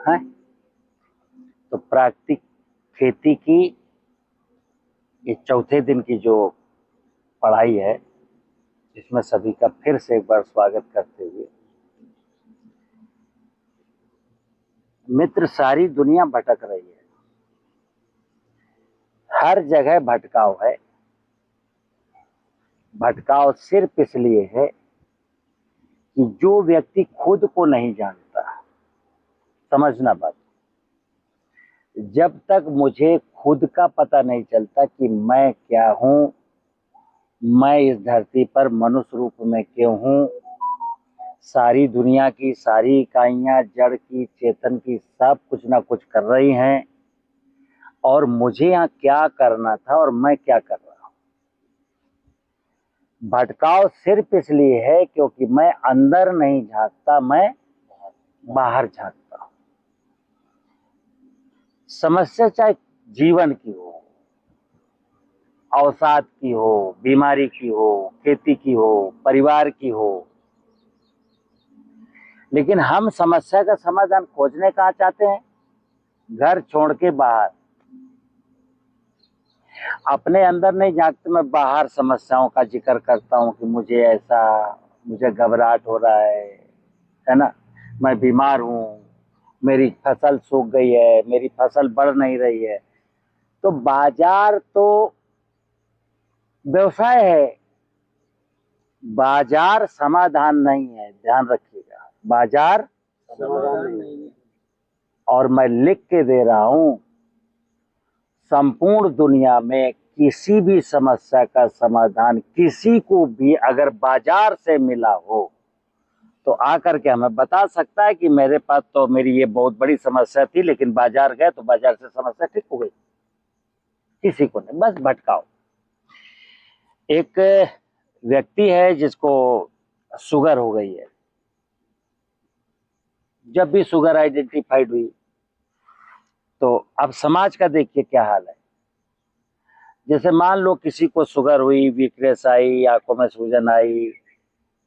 है। तो प्राकृतिक खेती की ये चौथे दिन की जो पढ़ाई है, इसमें सभी का फिर से एक बार स्वागत करते हुए, मित्र सारी दुनिया भटक रही है, हर जगह भटकाव है। भटकाव सिर्फ इसलिए है कि जो व्यक्ति खुद को नहीं जानता, समझना बात, जब तक मुझे खुद का पता नहीं चलता कि मैं क्या हूं, मैं इस धरती पर मनुष्य रूप में क्यों हूं, सारी दुनिया की सारी इकाइयां जड़ की चेतन की सब कुछ ना कुछ कर रही हैं, और मुझे यहाँ क्या करना था और मैं क्या कर रहा हूं। भटकाव सिर्फ इसलिए है क्योंकि मैं अंदर नहीं झांकता, मैं बाहर झांकता हूं। समस्या चाहे जीवन की हो, अवसाद की हो, बीमारी की हो, खेती की हो, परिवार की हो, लेकिन हम समस्या का समाधान खोजने कहाँ चाहते हैं? घर छोड़ के बाहर। अपने अंदर नहीं झांकते, मैं बाहर समस्याओं का जिक्र करता हूँ कि मुझे ऐसा, मुझे घबराहट हो रहा है ना, मैं बीमार हूँ, मेरी फसल सूख गई है, मेरी फसल बढ़ नहीं रही है। तो बाजार तो व्यवसाय है, बाजार समाधान नहीं है, ध्यान रखिएगा, बाजार समाधान नहीं है। और मैं लिख के दे रहा हूं, संपूर्ण दुनिया में किसी भी समस्या का समाधान किसी को भी अगर बाजार से मिला हो तो आकर के हमें बता सकता है कि मेरे पास तो मेरी ये बहुत बड़ी समस्या थी, लेकिन बाजार गए तो बाजार से समस्या ठीक हो गई। किसी को नहीं, बस भटकाओ। एक व्यक्ति है जिसको शुगर हो गई है। जब भी शुगर आइडेंटिफाइड हुई तो अब समाज का देखिए क्या हाल है। जैसे मान लो किसी को शुगर हुई, वीकनेस आई, आंखों में सूजन आई,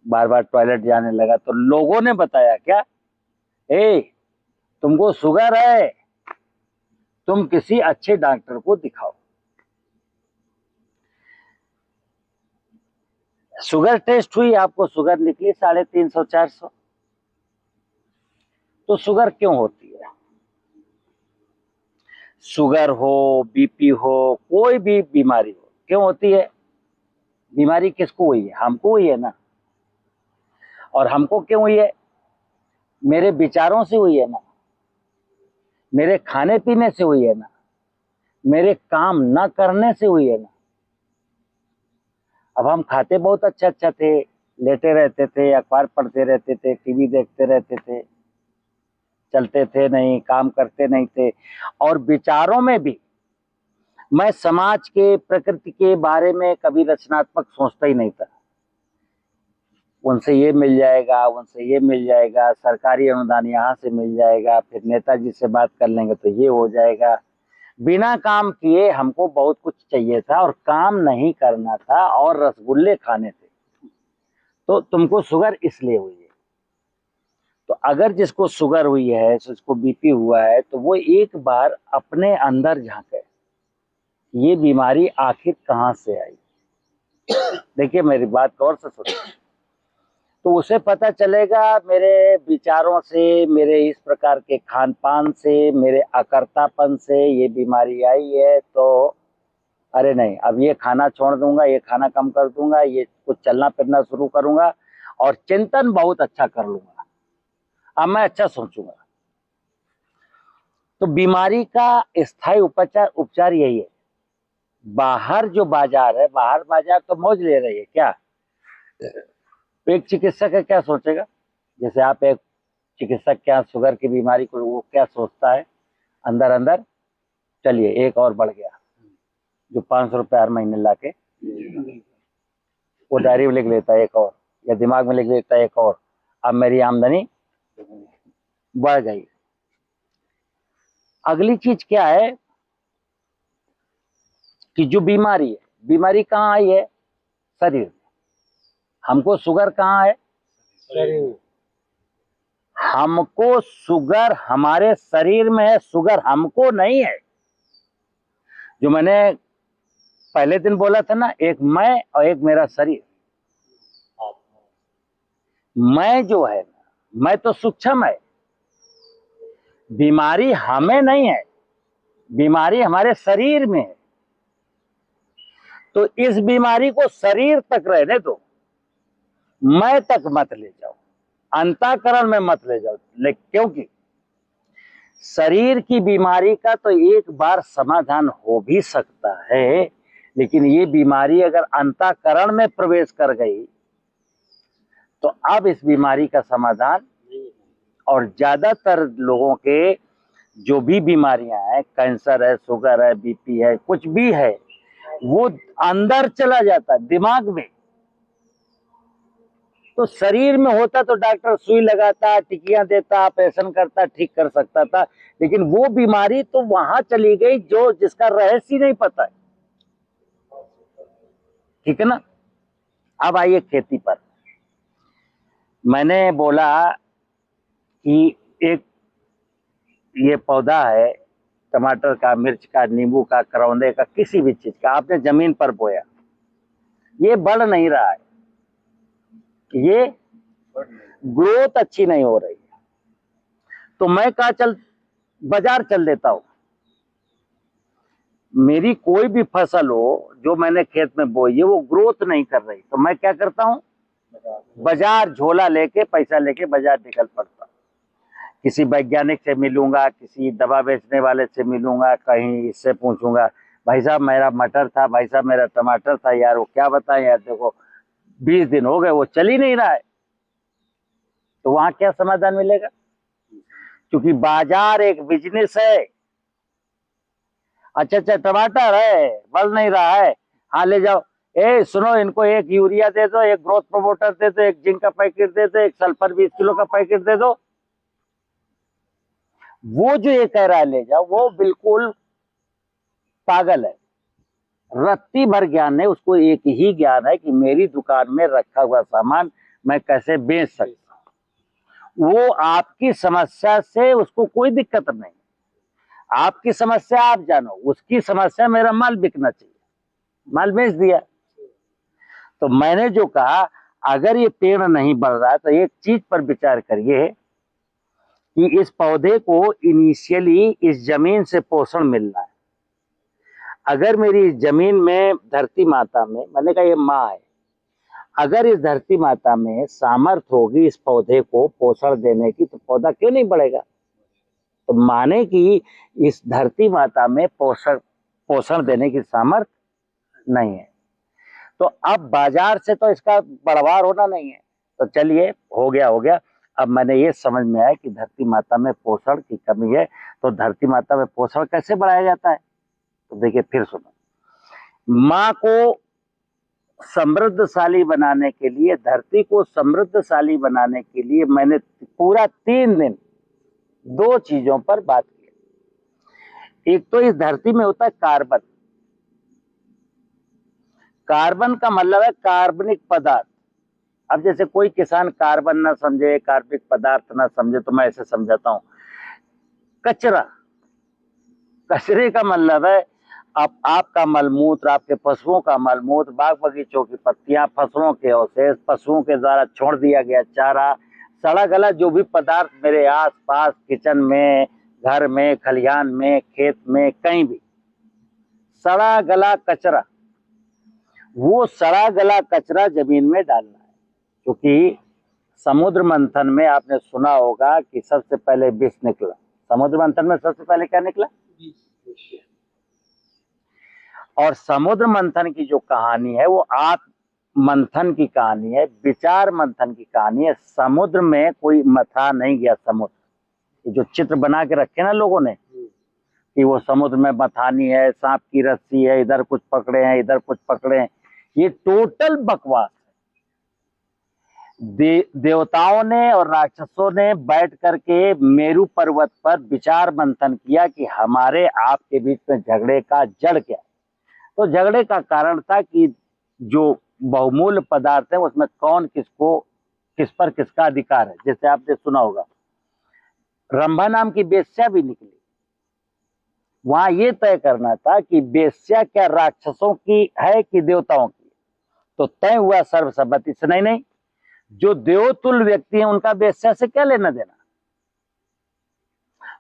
बार बार टॉयलेट जाने लगा, तो लोगों ने बताया क्या, ए तुमको शुगर है, तुम किसी अच्छे डॉक्टर को दिखाओ। शुगर टेस्ट हुई, आपको शुगर निकली 350 400। तो शुगर क्यों होती है? शुगर हो, बीपी हो, कोई भी बीमारी हो, क्यों होती है? बीमारी किसको हुई है? हमको हुई है ना। और हमको क्यों हुई है? मेरे विचारों से हुई है ना, मेरे खाने पीने से हुई है ना, मेरे काम न करने से हुई है ना। अब हम खाते बहुत अच्छा अच्छा थे, लेटे रहते थे, अखबार पढ़ते रहते थे, टीवी देखते रहते थे, चलते थे नहीं, काम करते नहीं थे। और विचारों में भी मैं समाज के, प्रकृति के बारे में कभी रचनात्मक सोचता ही नहीं था। उनसे ये मिल जाएगा, उनसे ये मिल जाएगा, सरकारी अनुदान यहाँ से मिल जाएगा, फिर नेताजी से बात कर लेंगे तो ये हो जाएगा। बिना काम किए हमको बहुत कुछ चाहिए था और काम नहीं करना था और रसगुल्ले खाने थे। तो तुमको शुगर इसलिए हुई है। तो अगर जिसको शुगर हुई है, जिसको बीपी हुआ है, तो वो एक बार अपने अंदर झांके, ये बीमारी आखिर कहाँ से आई। देखिए मेरी बात गौर से सुनिए, तो उसे पता चलेगा मेरे विचारों से, मेरे इस प्रकार के खान पान से, मेरे अकर्तापन से ये बीमारी आई है। तो अरे नहीं, अब ये खाना छोड़ दूंगा, ये खाना कम कर दूंगा, ये कुछ चलना फिरना शुरू करूंगा और चिंतन बहुत अच्छा कर लूंगा, अब मैं अच्छा सोचूंगा। तो बीमारी का स्थायी उपचार यही है। बाहर जो बाजार है, बाहर बाजार तो मौज ले रही है क्या? एक चिकित्सक है, क्या सोचेगा? जैसे आप एक चिकित्सक क्या शुगर की बीमारी को, वो क्या सोचता है अंदर अंदर, चलिए एक और बढ़ गया, जो 500 रुपये हर महीने ला के वो डायरी में लिख लेता है एक और, या दिमाग में लिख लेता है एक और, अब मेरी आमदनी बढ़ गई। अगली चीज क्या है कि जो बीमारी है, बीमारी कहाँ आई है? शरीर में। हमको शुगर कहाँ है? शरीर में। हमको शुगर हमारे शरीर में है, शुगर हमको नहीं है। जो मैंने पहले दिन बोला था ना, एक मैं और एक मेरा शरीर। मैं जो है ना, मैं तो सूक्ष्म है, बीमारी हमें नहीं है, बीमारी हमारे शरीर में है। तो इस बीमारी को शरीर तक रहने दो, मैं तक मत ले जाओ, अंतःकरण में मत ले जाओ। क्योंकि शरीर की बीमारी का तो एक बार समाधान हो भी सकता है, लेकिन ये बीमारी अगर अंतःकरण में प्रवेश कर गई तो अब इस बीमारी का समाधान। और ज्यादातर लोगों के जो भी बीमारियां हैं, कैंसर है, शुगर है, बीपी है, कुछ भी है, वो अंदर चला जाता है, दिमाग में। तो शरीर में होता तो डॉक्टर सुई लगाता, टिकियां देता, ऑपरेशन करता, ठीक कर सकता था। लेकिन वो बीमारी तो वहां चली गई जो जिसका रहस्य ही नहीं पता है। ठीक है ना। अब आइए खेती पर। मैंने बोला कि एक ये पौधा है, टमाटर का, मिर्च का, नींबू का, करौंदे का, किसी भी चीज का आपने जमीन पर बोया, ये बढ़ नहीं रहा है, ये ग्रोथ अच्छी नहीं हो रही है। तो मैं कहा बाजार चल देता हूं। मेरी कोई भी फसल हो जो मैंने खेत में बोई है, वो ग्रोथ नहीं कर रही, तो मैं क्या करता हूं, बाजार झोला लेके, पैसा लेके बाजार निकल पड़ता। किसी वैज्ञानिक से मिलूंगा, किसी दवा बेचने वाले से मिलूंगा, कहीं इससे पूछूंगा, भाई साहब मेरा मटर था, भाई साहब मेरा टमाटर था यार, वो क्या बताएं यार, देखो 20 दिन हो गए वो चल ही नहीं रहा है। तो वहां क्या समाधान मिलेगा? क्योंकि बाजार एक बिजनेस है। अच्छा अच्छा, टमाटर है, बढ़ नहीं रहा है, हाँ ले जाओ। ए सुनो, इनको एक यूरिया दे दो, एक ग्रोथ प्रमोटर दे दो, एक जिंक का पैकेट दे दो, एक सल्फर 20 किलो का पैकेट दे दो। वो जो ये कह रहा है ले जाओ, वो बिल्कुल पागल है। रत्ती भर ज्ञान है उसको, एक ही ज्ञान है कि मेरी दुकान में रखा हुआ सामान मैं कैसे बेच सकता हूं। वो आपकी समस्या से उसको कोई दिक्कत नहीं। आपकी समस्या आप जानो, उसकी समस्या मेरा माल बिकना चाहिए, माल बेच दिया। तो मैंने जो कहा, अगर ये पेड़ नहीं बढ़ रहा है तो एक चीज पर विचार करिए कि इस पौधे को इनिशियली इस जमीन से पोषण मिल रहा है। अगर मेरी जमीन में, धरती माता में, मैंने कहा ये माँ है, अगर इस धरती माता में सामर्थ होगी इस पौधे को पोषण देने की, तो पौधा क्यों नहीं बढ़ेगा? तो माने कि इस धरती माता में पोषण देने की सामर्थ नहीं है। तो अब बाजार से तो इसका बढ़वार होना नहीं है। तो चलिए, हो गया। अब मैंने ये समझ में आया कि धरती माता में पोषण की कमी है। तो धरती माता में पोषण कैसे बढ़ाया जाता है? तो देखिए, फिर सुनो। माँ को समृद्धशाली बनाने के लिए, धरती को समृद्धशाली बनाने के लिए मैंने पूरा 3 दिन 2 चीजों पर बात की। एक तो इस धरती में होता है कार्बन। कार्बन का मतलब है कार्बनिक पदार्थ। अब जैसे कोई किसान कार्बन ना समझे, कार्बनिक पदार्थ ना समझे, तो मैं ऐसे समझाता हूं। कचरा, कचरे का मतलब है आपका मलमूत्र, आपके पशुओं का मलमूत्र, बाग बगीचों की पत्तियां, फसलों के अवशेष, पशुओं के द्वारा छोड़ दिया गया चारा, सड़ा गला जो भी पदार्थ मेरे आस पास, किचन में, घर में, खलिहान में, खेत में, कहीं भी सड़ा गला कचरा, वो सड़ा गला कचरा जमीन में डालना है। क्योंकि समुद्र मंथन में आपने सुना होगा कि सबसे पहले विष निकला। समुद्र मंथन में सबसे पहले क्या निकला? और समुद्र मंथन की जो कहानी है वो आत्म मंथन की कहानी है, विचार मंथन की कहानी है। समुद्र में कोई मथा नहीं गया। समुद्र जो चित्र बना के रखे ना लोगों ने कि वो समुद्र में मथानी है, सांप की रस्सी है, इधर कुछ पकड़े हैं, इधर कुछ पकड़े हैं, ये टोटल बकवास है। देवताओं ने और राक्षसों ने बैठ करके मेरू पर्वत पर विचार मंथन किया कि हमारे आपके बीच में झगड़े का जड़ क्या है। तो झगड़े का कारण था कि जो बहुमूल्य पदार्थ है उसमें कौन किसको, किस पर किसका अधिकार है। जैसे आपने सुना होगा रंभा नाम की वेश्या भी निकली। वहां ये तय करना था कि वेश्या क्या राक्षसों की है कि देवताओं की। तो तय हुआ सर्वसम्मति से, नहीं नहीं, जो देवतुल्य व्यक्ति हैं उनका वेश्या से क्या लेना देना।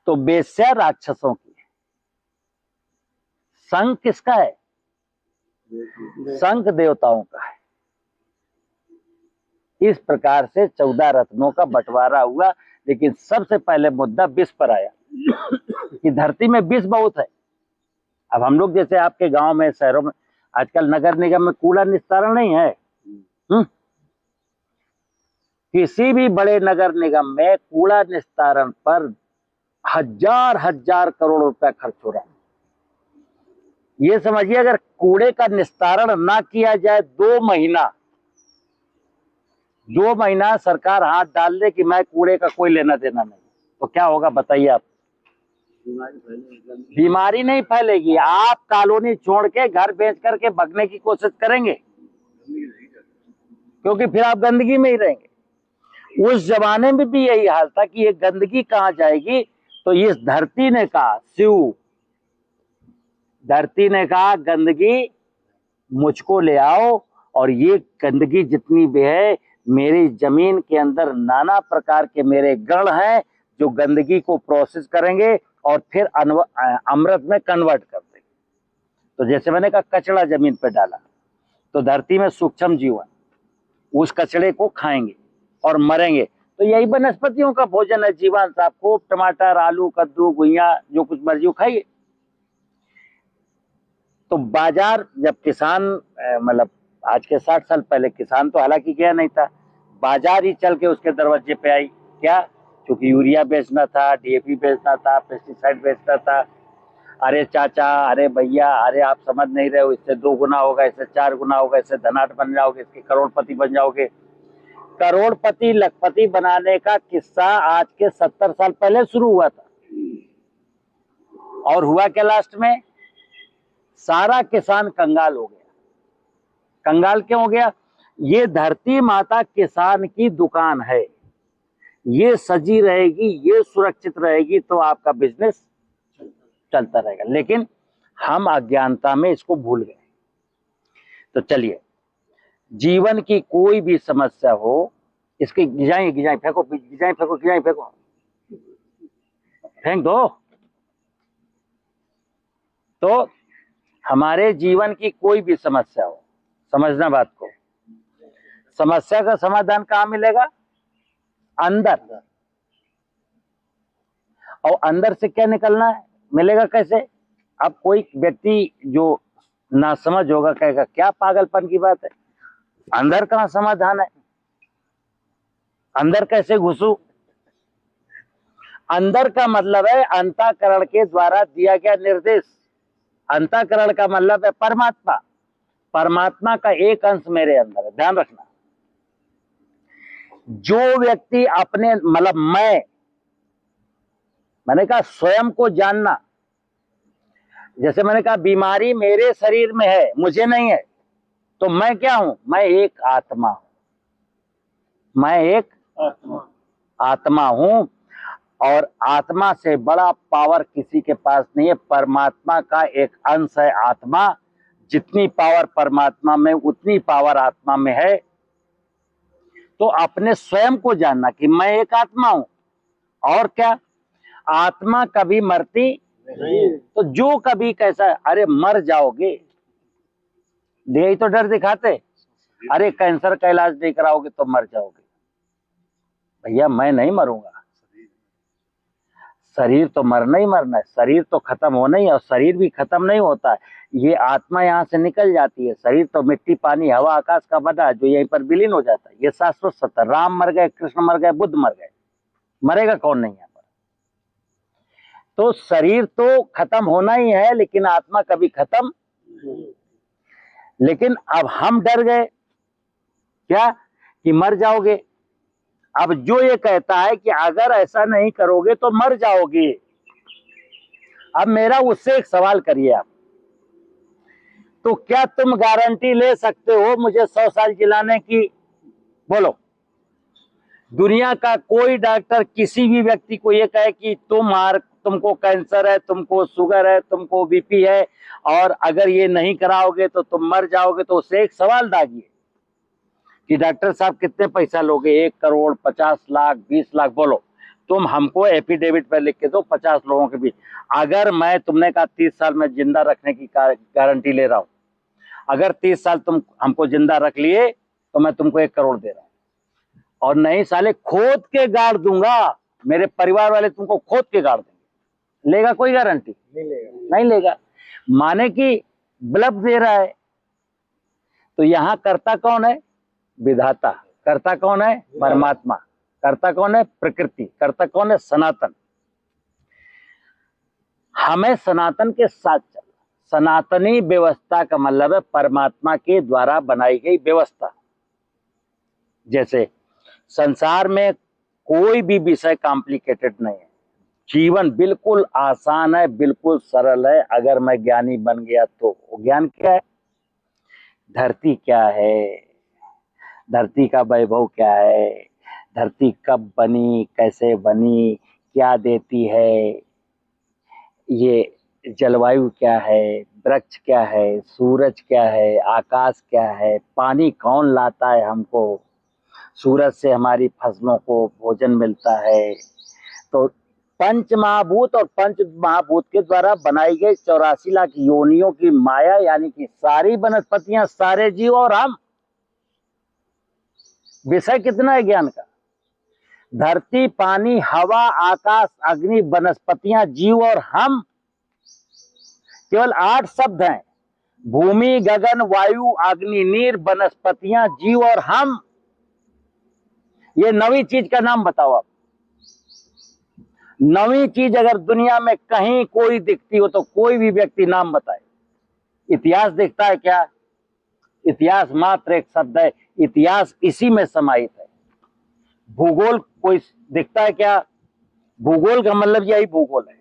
तो वेश्या राक्षसों की है, संघ किसका है? संघ देवताओं का है। इस प्रकार से 14 रत्नों का बंटवारा हुआ। लेकिन सबसे पहले मुद्दा विष पर आया कि धरती में विष बहुत है। अब हम लोग जैसे आपके गांव में, शहरों में आजकल नगर निगम में कूड़ा निस्तारण नहीं है। किसी भी बड़े नगर निगम में कूड़ा निस्तारण पर हजार हजार करोड़ रुपया खर्च हो रहा है। ये समझिए, अगर कूड़े का निस्तारण ना किया जाए 2 महीना सरकार हाथ डाल दे कि मैं कूड़े का कोई लेना देना नहीं, तो क्या होगा बताइए आप? बीमारी नहीं फैलेगी। आप कॉलोनी छोड़ के घर बेच करके भगने की कोशिश करेंगे, क्योंकि फिर आप गंदगी में ही रहेंगे। उस जमाने में भी यही हाल था कि ये गंदगी कहाँ जाएगी। तो इस धरती ने कहा, शिव धरती ने कहा गंदगी मुझको ले आओ, और ये गंदगी जितनी भी है मेरी जमीन के अंदर नाना प्रकार के मेरे गण हैं जो गंदगी को प्रोसेस करेंगे और फिर अमृत में कन्वर्ट कर देंगे। तो जैसे मैंने कहा कचड़ा जमीन पे डाला, तो धरती में सूक्ष्म जीव है, उस कचड़े को खाएंगे और मरेंगे। तो यही वनस्पतियों का भोजन है। जीवांश आपको टमाटर, आलू, कद्दू, गुइया, जो कुछ मर्जी खाइए। तो बाजार जब किसान, मतलब आज के 60 साल पहले किसान तो हालांकि गया नहीं था, बाजार ही चल के उसके दरवाजे पे आई। क्या? क्योंकि यूरिया बेचना था, डीएपी बेचना था, पेस्टिसाइड बेचना था। अरे चाचा, अरे भैया, अरे आप समझ नहीं रहे हो, इससे 2 गुना होगा, इससे 4 गुना होगा, इससे धनाढ्य बन जाओगे, इसके करोड़पति बन जाओगे। करोड़पति लखपति बनाने का किस्सा आज के 70 साल पहले शुरू हुआ था। और हुआ क्या लास्ट में? सारा किसान कंगाल हो गया। कंगाल क्यों हो गया? ये धरती माता किसान की दुकान है, ये सजी रहेगी, ये सुरक्षित रहेगी तो आपका बिजनेस चलता रहेगा। लेकिन हम अज्ञानता में इसको भूल गए। तो चलिए, जीवन की कोई भी समस्या हो, इसकी गिजाएं फेंको, गिजाएं फेंको, फेंक दो। तो हमारे जीवन की कोई भी समस्या हो, समझना बात को, समस्या का समाधान कहाँ मिलेगा? अंदर। और अंदर से क्या निकलना है, मिलेगा कैसे? अब कोई व्यक्ति जो ना समझ होगा कहेगा क्या पागलपन की बात है, अंदर कहाँ समाधान है, अंदर कैसे घुसू? अंदर का मतलब है अंतःकरण के द्वारा दिया गया निर्देश। अंतःकरण का मतलब है परमात्मा। परमात्मा का एक अंश मेरे अंदर है, ध्यान रखना। जो व्यक्ति अपने, मतलब मैंने कहा स्वयं को जानना। जैसे मैंने कहा बीमारी मेरे शरीर में है, मुझे नहीं है, तो मैं क्या हूं? मैं एक आत्मा हूं। मैं एक आत्मा हूं, और आत्मा से बड़ा पावर किसी के पास नहीं है। परमात्मा का एक अंश है आत्मा। जितनी पावर परमात्मा में, उतनी पावर आत्मा में है। तो अपने स्वयं को जानना कि मैं एक आत्मा हूं। और क्या? आत्मा कभी मरती नहीं। तो जो कभी कैसा, अरे मर जाओगे, यही तो डर दिखाते। अरे कैंसर का इलाज नहीं कराओगे तो मर जाओगे। भैया मैं नहीं मरूंगा, शरीर तो मरना ही मरना है, शरीर तो खत्म होना ही है, और शरीर भी खत्म नहीं होता है। ये आत्मा यहाँ से निकल जाती है। शरीर तो मिट्टी, पानी, हवा, आकाश का बना है जो यहीं पर विलीन हो जाता है। ये शाश्वत सत्य। राम मर गए, कृष्ण मर गए, बुद्ध मर गए, मरेगा कौन नहीं यहाँ पर? तो शरीर तो खत्म होना ही है, लेकिन आत्मा कभी खत्म। लेकिन अब हम डर गए क्या कि मर जाओगे। अब जो ये कहता है कि अगर ऐसा नहीं करोगे तो मर जाओगे, अब मेरा उससे एक सवाल करिए आप, तो क्या तुम गारंटी ले सकते हो मुझे 100 साल जिलाने की? बोलो। दुनिया का कोई डॉक्टर किसी भी व्यक्ति को ये कहे कि तुमको कैंसर है, तुमको शुगर है, तुमको बीपी है और अगर ये नहीं कराओगे तो तुम मर जाओगे, तो उससे एक सवाल दागिए कि डॉक्टर साहब कितने पैसा लोगे? 1 करोड़, 50 लाख, 20 लाख, बोलो। तुम हमको एफिडेविट पर लिख के दो 50 लोगों के बीच। अगर मैं, तुमने कहा 30 साल में जिंदा रखने की गारंटी ले रहा हूं, अगर 30 साल तुम हमको जिंदा रख लिए तो मैं तुमको 1 करोड़ दे रहा हूं। और नहीं साले, खोद के गाड़ दूंगा, मेरे परिवार वाले तुमको खोद के गाड़ देंगे। लेगा कोई गारंटी? नहीं लेगा। माने कि ब्लफ दे रहा है। तो यहां करता कौन है? विधाता। करता कौन है? परमात्मा। करता कौन है? प्रकृति। करता कौन है? सनातन। हमें सनातन के साथ चलना। सनातनी व्यवस्था का मतलब है परमात्मा के द्वारा बनाई गई व्यवस्था। जैसे संसार में कोई भी विषय कॉम्प्लिकेटेड नहीं है, जीवन बिल्कुल आसान है, बिल्कुल सरल है। अगर मैं ज्ञानी बन गया तो ज्ञान क्या है? धरती क्या है, धरती का वैभव क्या है, धरती कब बनी, कैसे बनी, क्या देती है, ये जलवायु क्या है, वृक्ष क्या है, सूरज क्या है, आकाश क्या है, पानी कौन लाता है हमको, सूरज से हमारी फसलों को भोजन मिलता है। तो पंच महाभूत और पंच महाभूत के द्वारा बनाई गई 84 लाख योनियों की माया, यानी कि सारी वनस्पतियां, सारे जीव और हम। विषय कितना है ज्ञान का? धरती, पानी, हवा, आकाश, अग्नि, वनस्पतियां, जीव और हम। केवल 8 शब्द हैं। भूमि, गगन, वायु, अग्नि, नीर, वनस्पतियां, जीव और हम। ये 9वीं चीज का नाम बताओ आप। 9वीं चीज अगर दुनिया में कहीं कोई दिखती हो तो कोई भी व्यक्ति नाम बताए। इतिहास दिखता है क्या? इतिहास मात्र एक शब्द है, इतिहास इसी में समाहित है। भूगोल कोई दिखता है क्या? भूगोल का मतलब यही भूगोल है।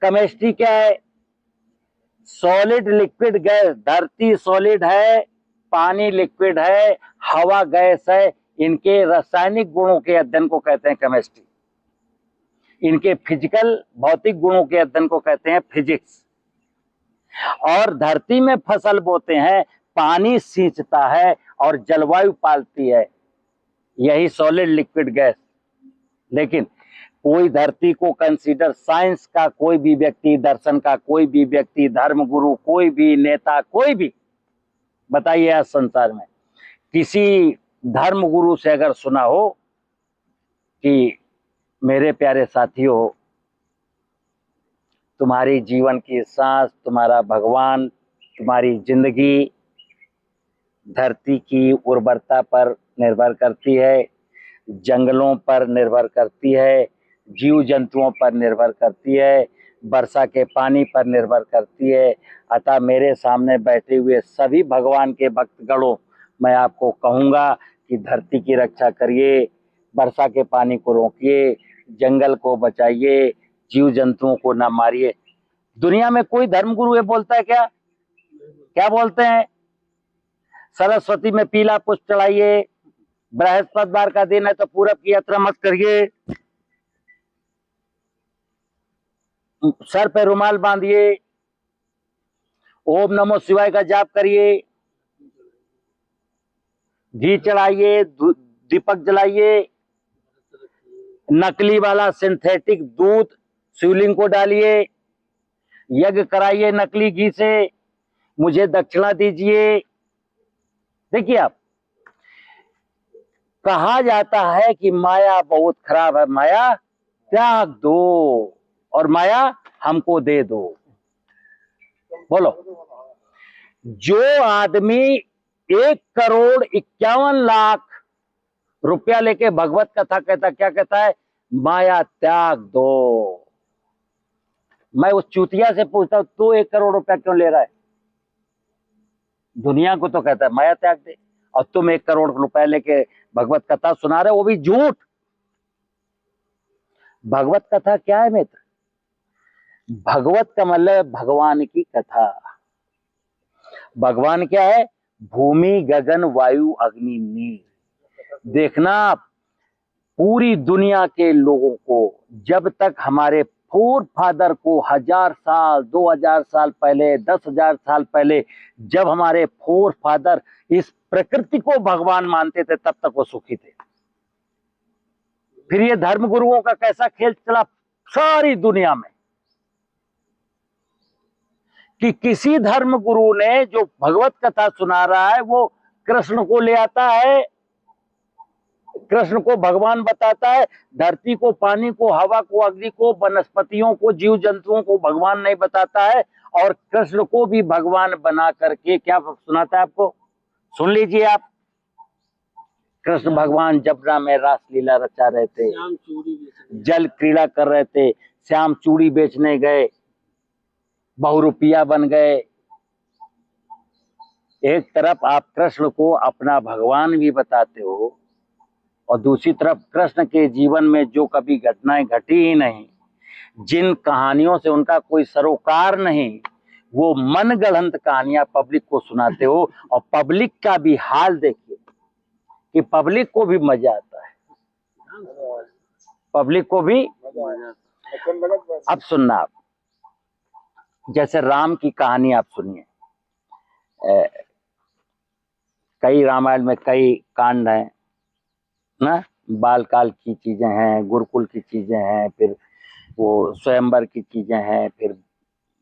केमिस्ट्री क्या है? Solid, liquid, gas. धरती सॉलिड है, पानी लिक्विड है, हवा गैस है। इनके रासायनिक गुणों के अध्ययन को कहते हैं केमिस्ट्री। इनके फिजिकल, भौतिक गुणों के अध्ययन को कहते हैं फिजिक्स। और धरती में फसल बोते हैं, पानी सींचता है और जलवायु पालती है, यही सॉलिड, लिक्विड, गैस। लेकिन कोई धरती को कंसीडर, साइंस का कोई भी व्यक्ति, दर्शन का कोई भी व्यक्ति, धर्मगुरु, कोई भी नेता, कोई भी, बताइए आज संसार में किसी धर्मगुरु से अगर सुना हो कि मेरे प्यारे साथियों, तुम्हारी जीवन की सांस, तुम्हारा भगवान, तुम्हारी जिंदगी धरती की उर्वरता पर निर्भर करती है, जंगलों पर निर्भर करती है, जीव जंतुओं पर निर्भर करती है, वर्षा के पानी पर निर्भर करती है। अतः मेरे सामने बैठे हुए सभी भगवान के भक्तगणों, मैं आपको कहूँगा कि धरती की रक्षा करिए, वर्षा के पानी को रोकिए, जंगल को बचाइए, जीव जंतुओं को ना मारिए। दुनिया में कोई धर्मगुरु ये बोलता है क्या? क्या बोलते हैं? सरस्वती में पीला पुष्प चढ़ाइए, बृहस्पतिवार का दिन है तो पूरब की यात्रा मत करिए, सर पे रुमाल बांधिए, ओम नमो शिवाय का जाप करिए, घी चढ़ाइए, दीपक जलाइए, नकली वाला सिंथेटिक दूध शिवलिंग को डालिए, यज्ञ कराइए नकली घी से, मुझे दक्षिणा दीजिए। देखिए आप, कहा जाता है कि माया बहुत खराब है, माया त्याग दो और माया हमको दे दो। बोलो, जो आदमी 1,51,00,000 रुपया लेके भगवत कथा कहता, क्या कहता है? माया त्याग दो। मैं उस चूतिया से पूछता हूं, तू 1 करोड़ रुपया क्यों ले रहा है? दुनिया को तो कहता है माया त्याग दे, और तुम 1 करोड़ रुपया लेके भगवत कथा सुना रहे हो, वो भी झूठ। भगवत कथा क्या है मित्र? भगवत का मतलब भगवान की कथा। भगवान क्या है? भूमि, गगन, वायु, अग्नि, नीर। देखना आप, पूरी दुनिया के लोगों को, जब तक हमारे फोर फादर को 1000 साल 2000 साल पहले 10,000 साल पहले जब हमारे फोर फादर इस प्रकृति को भगवान मानते थे तब तक वो सुखी थे। फिर ये धर्म गुरुओं का कैसा खेल चला सारी दुनिया में कि किसी धर्म गुरु ने जो भगवत कथा सुना रहा है वो कृष्ण को ले आता है, कृष्ण को भगवान बताता है, धरती को, पानी को, हवा को, अग्नि को, वनस्पतियों को, जीव जंतुओं को भगवान नहीं बताता है, और कृष्ण को भी भगवान बना करके क्या सुनाता है आपको, सुन लीजिए आप। कृष्ण भगवान जमुना में रास लीला रचा रहे थे, जल क्रीड़ा कर रहे थे, श्याम चूड़ी बेचने गए, बहुरूपिया बन गए। एक तरफ आप कृष्ण को अपना भगवान भी बताते हो और दूसरी तरफ कृष्ण के जीवन में जो कभी घटनाएं घटी ही नहीं, जिन कहानियों से उनका कोई सरोकार नहीं, वो मन गढ़ंत कहानियां पब्लिक को सुनाते हो। और पब्लिक का भी हाल देखिए कि पब्लिक को भी मजा आता है, पब्लिक को भी। अब सुनना आप, जैसे राम की कहानी आप सुनिए, कई रामायण में कई कांड हैं ना, बाल काल की चीजें हैं, गुरुकुल की चीजें हैं, फिर वो स्वयंवर की चीजें हैं, फिर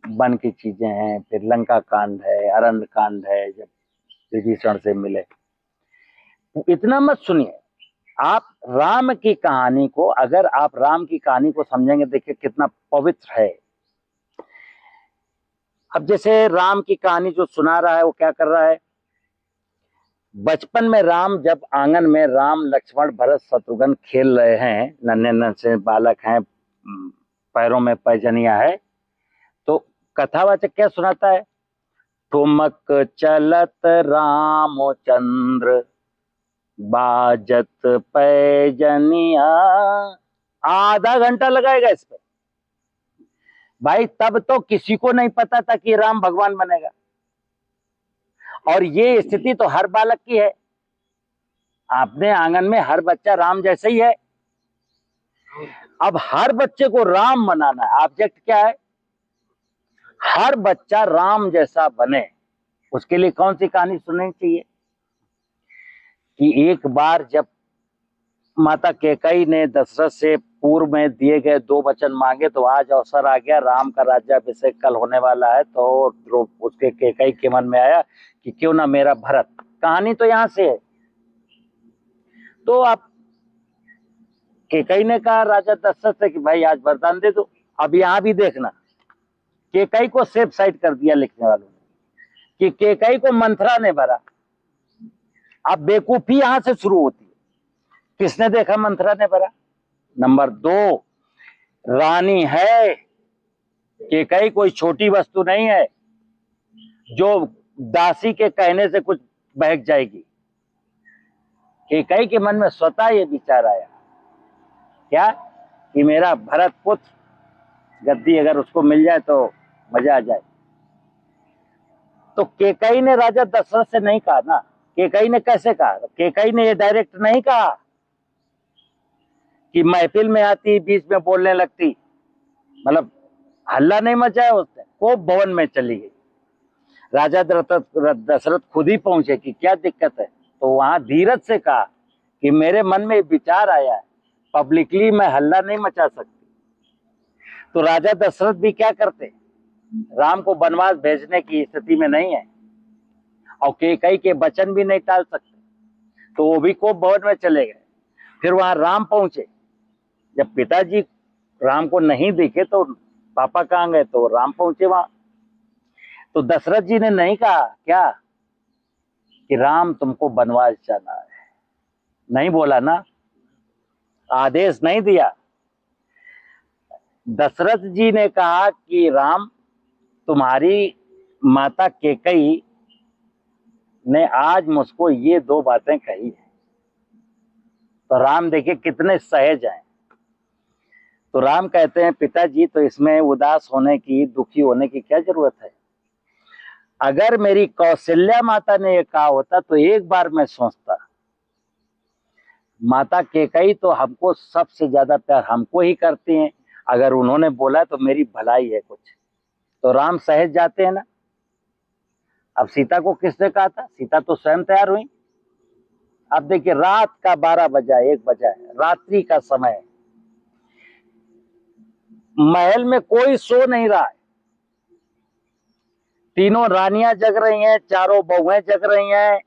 वन की चीजें हैं, फिर लंका कांड है, अरण्य कांड है जब विभीषण से मिले। इतना मत सुनिए आप, राम की कहानी को, अगर आप राम की कहानी को समझेंगे, देखिए कितना पवित्र है। अब जैसे राम की कहानी जो सुना रहा है वो क्या कर रहा है, बचपन में राम जब आंगन में राम लक्ष्मण भरत शत्रुघ्न खेल रहे हैं, नन्हे नन्हे से बालक हैं, पैरों में पैजनिया है, तो कथावाचक क्या सुनाता है, ठुमक चलत रामचंद्र बाजत पैजनिया। आधा घंटा लगाएगा इस पे भाई, तब तो किसी को नहीं पता था कि राम भगवान बनेगा, और ये स्थिति तो हर बालक की है। आपने आंगन में हर बच्चा राम जैसे ही है। अब हर बच्चे को राम बनाना है, ऑब्जेक्ट क्या है, हर बच्चा राम जैसा बने। उसके लिए कौन सी कहानी सुननी चाहिए कि एक बार जब माता कैकेयी ने दशरथ से पूर्व में दिए गए 2 वचन मांगे, तो आज अवसर आ गया, राम का राज्याभिषेक कल होने वाला है, तो उसके कैकेयी के मन में आया कि क्यों ना मेरा भरत, कहानी तो यहां से है। तो आप कैकेयी ने कहा राजा दशरथ से कि भाई आज वरदान दे दो। अब यहां भी देखना, कैकेयी को सेफ साइड कर दिया लिखने वालों ने कि कैकेयी को मंथरा ने भरा। अब बेवकूफी यहां से शुरू होती है, किसने देखा मंथरा ने भरा। नंबर 2, रानी है, कैकेयी कोई छोटी वस्तु नहीं है जो दासी के कहने से कुछ बहक जाएगी। कैकेयी के मन में स्वतः ये विचार आया क्या कि मेरा भरत पुत्र गद्दी अगर उसको मिल जाए तो मजा आ जाए। तो कैकेयी ने राजा दशरथ से नहीं कहा ना, कैकेयी ने कैसे कहा, कैकेयी ने ये डायरेक्ट नहीं कहा कि महफिल में आती बीच में बोलने लगती, मतलब हल्ला नहीं मचाया उसने, कोप भवन में चली गई। राजा दशरथ खुद ही पहुंचे कि क्या दिक्कत है, तो वहां धीरज से कहा कि मेरे मन में विचार आया है, पब्लिकली मैं हल्ला नहीं मचा सकती। तो राजा दशरथ भी क्या करते, राम को वनवास भेजने की स्थिति में नहीं है और कैकेयी के वचन भी नहीं टाल सकते, तो वो भी कोप भवन में चले गए। फिर वहां राम पहुंचे, जब पिताजी राम को नहीं दिखे तो पापा कहाँ गए, तो राम पहुंचे वहां। तो दशरथ जी ने नहीं कहा क्या कि राम तुमको वनवास जाना है, नहीं बोला ना, आदेश नहीं दिया। दशरथ जी ने कहा कि राम तुम्हारी माता कैकेयी ने आज मुझको ये 2 बातें कही है। तो राम देखिए कितने सहज हैं। तो राम कहते हैं पिताजी, तो इसमें उदास होने की, दुखी होने की क्या जरूरत है। अगर मेरी कौशल्या माता ने ये कहा होता तो एक बार मैं सोचता माता केकई तो हमको सबसे ज्यादा प्यार हमको ही करती हैं। अगर उन्होंने बोला तो मेरी भलाई है कुछ, तो राम सहज जाते हैं ना। अब सीता को किसने कहा था? सीता तो स्वयं तैयार हुई। अब देखिए रात का 12 बजा, 1 बजा है, रात्रि का समय है, महल में कोई सो नहीं रहा है, तीनों रानियां जग रही हैं, चारों बहुएं जग रही हैं।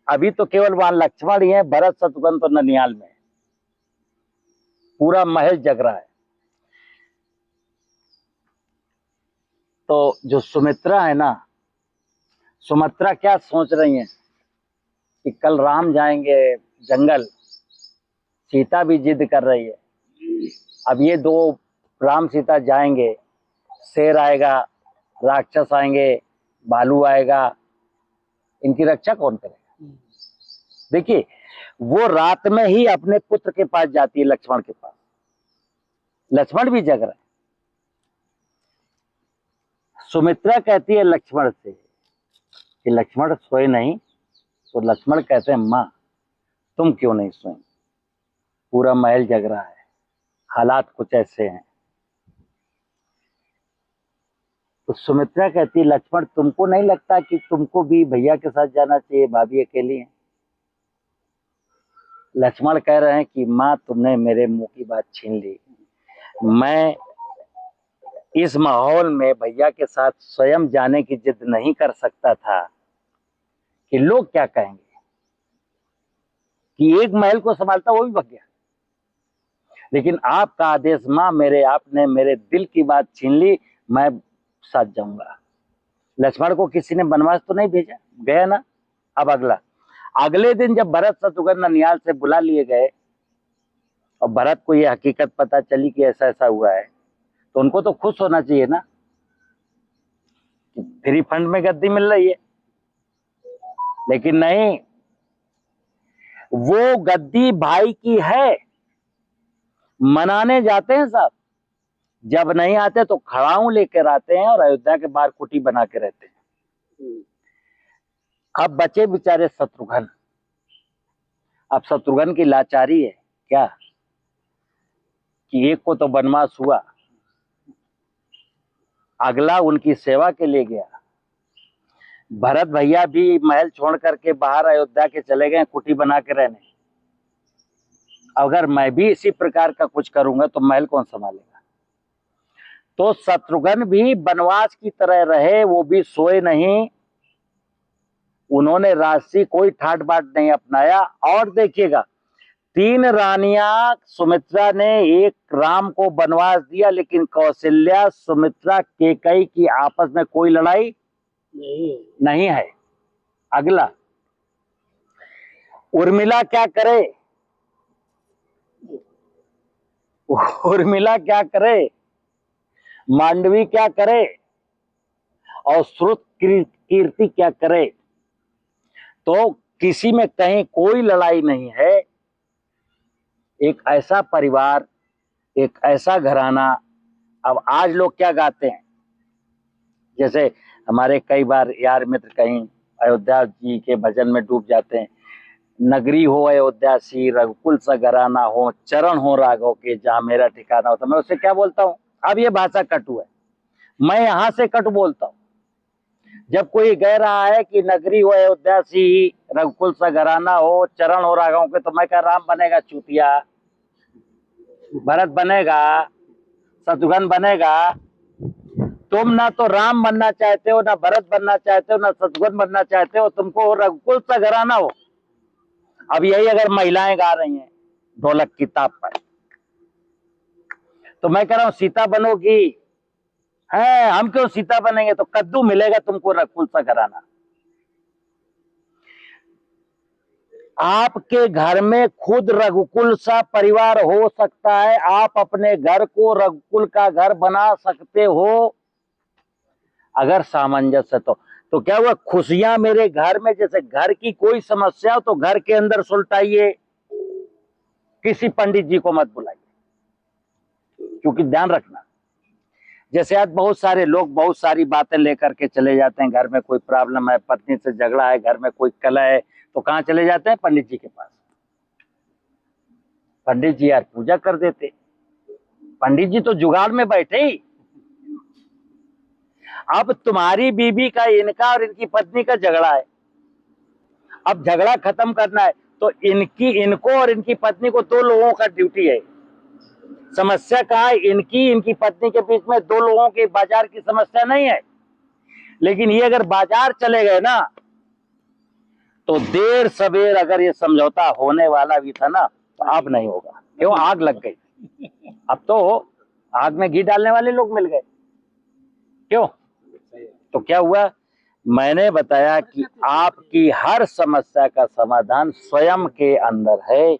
अभी तो केवल वहां लक्ष्मण ही है, भरत शत्रुघ्न तो ननिहाल में है, पूरा महल जग रहा है। तो जो सुमित्रा है ना, सुमित्रा क्या सोच रही है कि कल राम जाएंगे जंगल, सीता भी जिद कर रही है। अब ये दो राम सीता जाएंगे, शेर आएगा, राक्षस आएंगे, भालू आएगा, इनकी रक्षा कौन करेगा? देखिए वो रात में ही अपने पुत्र के पास जाती है, लक्ष्मण के पास। लक्ष्मण भी जग रहा है। सुमित्रा कहती है लक्ष्मण से कि लक्ष्मण सोए नहीं, तो लक्ष्मण कहते हैं मां तुम क्यों नहीं सोए? पूरा महल जग रहा है, हालात कुछ ऐसे हैं। तो सुमित्रा कहती है लक्ष्मण तुमको नहीं लगता कि तुमको भी भैया के साथ जाना चाहिए, भाभी अकेली है? लक्ष्मण कह रहे हैं कि मां तुमने मेरे मुंह की बात छीन ली, मैं इस माहौल में भैया के साथ स्वयं जाने की जिद नहीं कर सकता था कि लोग क्या कहेंगे, कि एक महल को संभालता वो भी भग गया। लेकिन आपका आदेश मां, आपने मेरे दिल की बात छीन ली, मैं साथ जाऊंगा। लक्ष्मण को किसी ने वनवास तो नहीं भेजा, गया ना। अब अगले दिन जब भरत शत्रुघ्न ननिहाल से बुला लिए गए और भरत को यह हकीकत पता चली कि ऐसा ऐसा हुआ है, तो उनको तो खुश होना चाहिए ना, फ्री फंड में गद्दी मिल रही है। लेकिन नहीं, वो गद्दी भाई की है, मनाने जाते हैं साहब, जब नहीं आते तो खड़ाऊ लेकर आते हैं और अयोध्या के बाहर कुटी बना के रहते हैं। अब बचे बेचारे शत्रुघ्न। अब शत्रुघ्न की लाचारी है क्या कि एक को तो वनवास हुआ, अगला उनकी सेवा के लिए गया। भरत भैया भी महल छोड़ करके बाहर अयोध्या के चले गए कुटी बना के रहने। अगर मैं भी इसी प्रकार का कुछ करूंगा तो महल कौन संभालेगा? तो शत्रुघ्न भी वनवास की तरह रहे, वो भी सोए नहीं, उन्होंने राजसी कोई ठाट बाट नहीं अपनाया। और देखिएगा 3 रानियां सुमित्रा ने एक राम को वनवास दिया, लेकिन कौशल्या सुमित्रा केकई की आपस में कोई लड़ाई नहीं है। अगला उर्मिला क्या करे, उर्मिला क्या करे, मांडवी क्या करे और श्रुत कीर्ति क्या करे? तो किसी में कहीं कोई लड़ाई नहीं है। एक ऐसा परिवार, एक ऐसा घराना। अब आज लोग क्या गाते हैं, जैसे हमारे कई बार यार मित्र कहीं अयोध्या जी के भजन में डूब जाते हैं, नगरी हो अयोध्या सी, रघुकुल सा घराना हो, चरण हो राघव के, जहां मेरा ठिकाना हो। तो मैं उससे क्या बोलता हूं, अब ये भाषा कटु है, मैं यहां से कटु बोलता हूं। जब कोई कह रहा है कि नगरी हो अयोध्या सी, रघुकुल सा घराना हो, चरण हो राघव के, तो मैं क्या राम बनेगा चूतिया, भरत बनेगा, शत्रुघ्न बनेगा? तुम ना तो राम बनना चाहते हो, ना भरत बनना चाहते हो, ना शत्रुघ्न बनना चाहते हो, तुमको रघुकुल सा घराना हो। अब यही अगर महिलाएं गा रही हैं ढोलक की ताप पर, तो मैं कह रहा हूं सीता बनोगी है, हम क्यों सीता बनेंगे? तो कद्दू मिलेगा तुमको रघुकुल सा घराना। आपके घर में खुद रघुकुल सा परिवार हो सकता है, आप अपने घर को रघुकुल का घर बना सकते हो अगर सामंजस्य। तो क्या हुआ, खुशियां मेरे घर में, जैसे घर की कोई समस्या हो तो घर के अंदर सुलटाइए, किसी पंडित जी को मत बुलाइए। क्योंकि ध्यान रखना, जैसे आज बहुत सारे लोग बहुत सारी बातें लेकर के चले जाते हैं, घर में कोई प्रॉब्लम है, पत्नी से झगड़ा है, घर में कोई कलह है, तो कहां चले जाते हैं? पंडित जी के पास। पंडित जी यार पूजा कर देते। पंडित जी तो जुगाड़ में बैठे ही। अब तुम्हारी बीबी का, इनका और इनकी पत्नी का झगड़ा है। अब झगड़ा खत्म करना है तो इनको और इनकी पत्नी को, दो लोगों का ड्यूटी है। समस्या कहाँ है? इनकी पत्नी के बीच में दो लोगों के बाजार की समस्या नहीं है। लेकिन ये अगर बाजार चले गए ना, तो देर सवेर अगर ये समझौता होने वाला भी था ना, तो अब नहीं होगा। क्यों? आग लग गई। अब तो आग में घी डालने वाले लोग मिल गए। क्यों? तो क्या हुआ? मैंने बताया कि आपकी हर समस्या का समाधान स्वयं के अंदर है।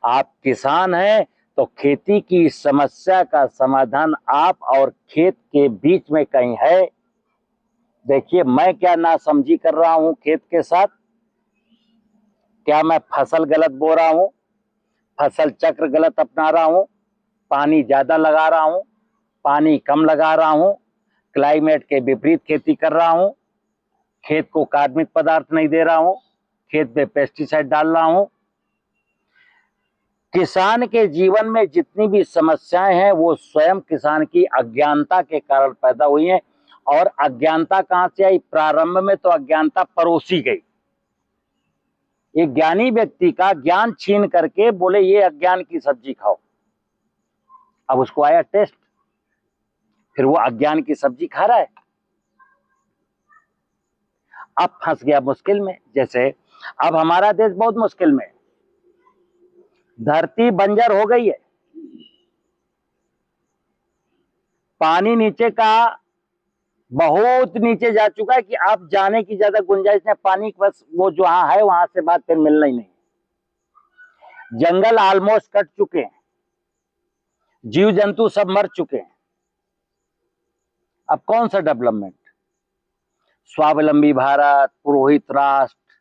आप किसान हैं तो खेती की समस्या का समाधान आप और खेत के बीच में कहीं है। देखिए, मैं क्या नासमझी कर रहा हूं खेत के साथ? क्या मैं फसल गलत बो रहा हूं? फसल चक्र गलत अपना रहा हूं? पानी ज्यादा लगा रहा हूं? पानी कम लगा रहा हूं? क्लाइमेट के विपरीत खेती कर रहा हूं? खेत को कार्बनिक पदार्थ नहीं दे रहा हूं? खेत में पेस्टिसाइड डाल रहा हूं? किसान के जीवन में जितनी भी समस्याएं हैं वो स्वयं किसान की अज्ञानता के कारण पैदा हुई हैं। और अज्ञानता कहां से आई? प्रारंभ में तो अज्ञानता परोसी गई। एक ज्ञानी व्यक्ति का ज्ञान छीन करके बोले ये अज्ञान की सब्जी खाओ। अब उसको आया टेस्ट, फिर वो अज्ञान की सब्जी खा रहा है। अब फंस गया मुश्किल में। जैसे अब हमारा देश बहुत मुश्किल में है। धरती बंजर हो गई है। पानी नीचे का बहुत नीचे जा चुका है कि आप जाने की ज्यादा गुंजाइश नहीं। पानी बस वो जहां है वहां से बात फिर मिलना ही नहीं। जंगल ऑलमोस्ट कट चुके हैं। जीव जंतु सब मर चुके हैं। अब कौन सा डेवलपमेंट? स्वावलंबी भारत, पुरोहित राष्ट्र,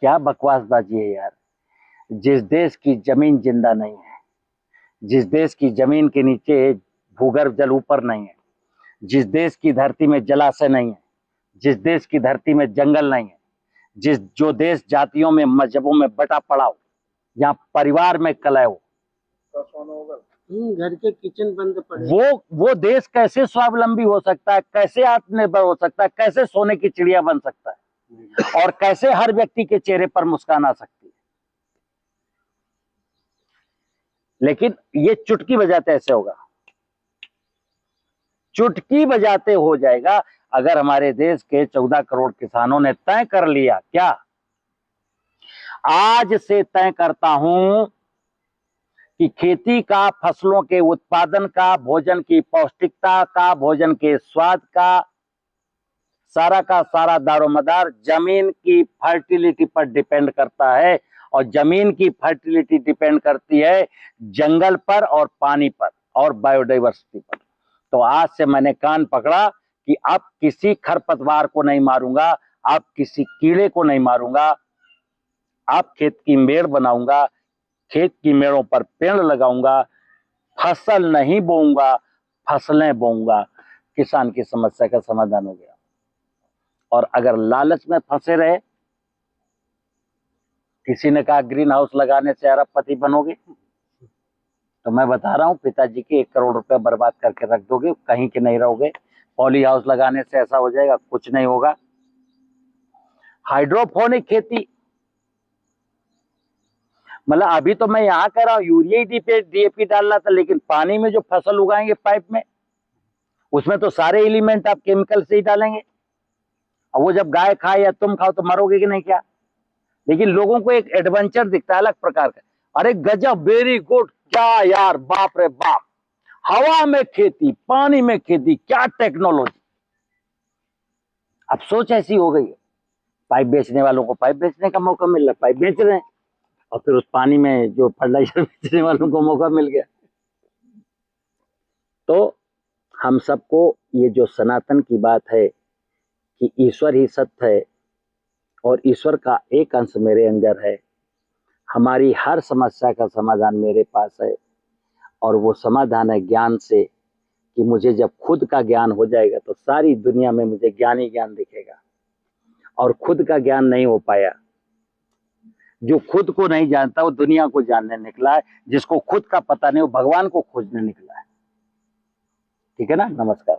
क्या बकवासबाजी है यार। जिस देश की जमीन जिंदा नहीं है, जिस देश की जमीन के नीचे भूगर्भ जल ऊपर नहीं है, जिस देश की धरती में जलाशय नहीं है, जिस देश की धरती में जंगल नहीं है, जो देश जातियों में, मजहबों में बटा पड़ा हो, जहां परिवार में कलह हो, घर के किचन बंद पड़े, वो देश कैसे स्वावलंबी हो सकता है? कैसे आत्मनिर्भर हो सकता है? कैसे सोने की चिड़िया बन सकता है? और कैसे हर व्यक्ति के चेहरे पर मुस्कान आ सकती है? लेकिन ये चुटकी बजाते ऐसे होगा। चुटकी बजाते हो जाएगा। अगर हमारे देश के 14 करोड़ किसानों ने तय कर लिया, क्या आज से तय करता हूं कि खेती का, फसलों के उत्पादन का, भोजन की पौष्टिकता का, भोजन के स्वाद का सारा दारोमदार जमीन की फर्टिलिटी पर डिपेंड करता है। और जमीन की फर्टिलिटी डिपेंड करती है जंगल पर और पानी पर और बायोडाइवर्सिटी पर। तो आज से मैंने कान पकड़ा कि अब किसी खरपतवार को नहीं मारूंगा, अब किसी कीड़े को नहीं मारूंगा, अब खेत की मेड़ बनाऊंगा, खेत की मेड़ों पर पेड़ लगाऊंगा, फसल नहीं बोऊंगा, फसलें बोऊंगा। किसान की समस्या का समाधान हो गया। और अगर लालच में फंसे रहे, किसी ने कहा ग्रीन हाउस लगाने से अरबपति बनोगे, तो मैं बता रहा हूं पिताजी के 1 करोड़ रुपए बर्बाद करके रख दोगे, कहीं के नहीं रहोगे। पॉली हाउस लगाने से ऐसा हो जाएगा, कुछ नहीं होगा। हाइड्रोपोनिक खेती, मतलब अभी तो मैं यहां कह रहा हूं यूरिया डीएपी डालना था, लेकिन पानी में जो फसल उगाएंगे पाइप में, उसमें तो सारे एलिमेंट आप केमिकल से ही डालेंगे। और वो जब गाय खाए या तुम खाओ तो मरोगे कि नहीं? क्या? लेकिन लोगों को एक एडवेंचर दिखता है अलग प्रकार का। अरे गजब, वेरी गुड, क्या यार, बाप रे बाप, हवा में खेती, पानी में खेती, क्या टेक्नोलॉजी। अब सोच ऐसी हो गई है, पाइप बेचने वालों को पाइप बेचने का मौका मिल रहा है, पाइप बेच रहे हैं, और फिर उस पानी में जो फर्टिलाइजर बेचने वालों को मौका मिल गया। तो हम सबको ये जो सनातन की बात है कि ईश्वर ही सत्य है और ईश्वर का एक अंश मेरे अंदर है, हमारी हर समस्या का समाधान मेरे पास है। और वो समाधान है ज्ञान से, कि मुझे जब खुद का ज्ञान हो जाएगा तो सारी दुनिया में मुझे ज्ञान ही ज्ञान दिखेगा। और खुद का ज्ञान नहीं हो पाया, जो खुद को नहीं जानता वो दुनिया को जानने निकला है, जिसको खुद का पता नहीं वो भगवान को खोजने निकला है। ठीक है ना, नमस्कार।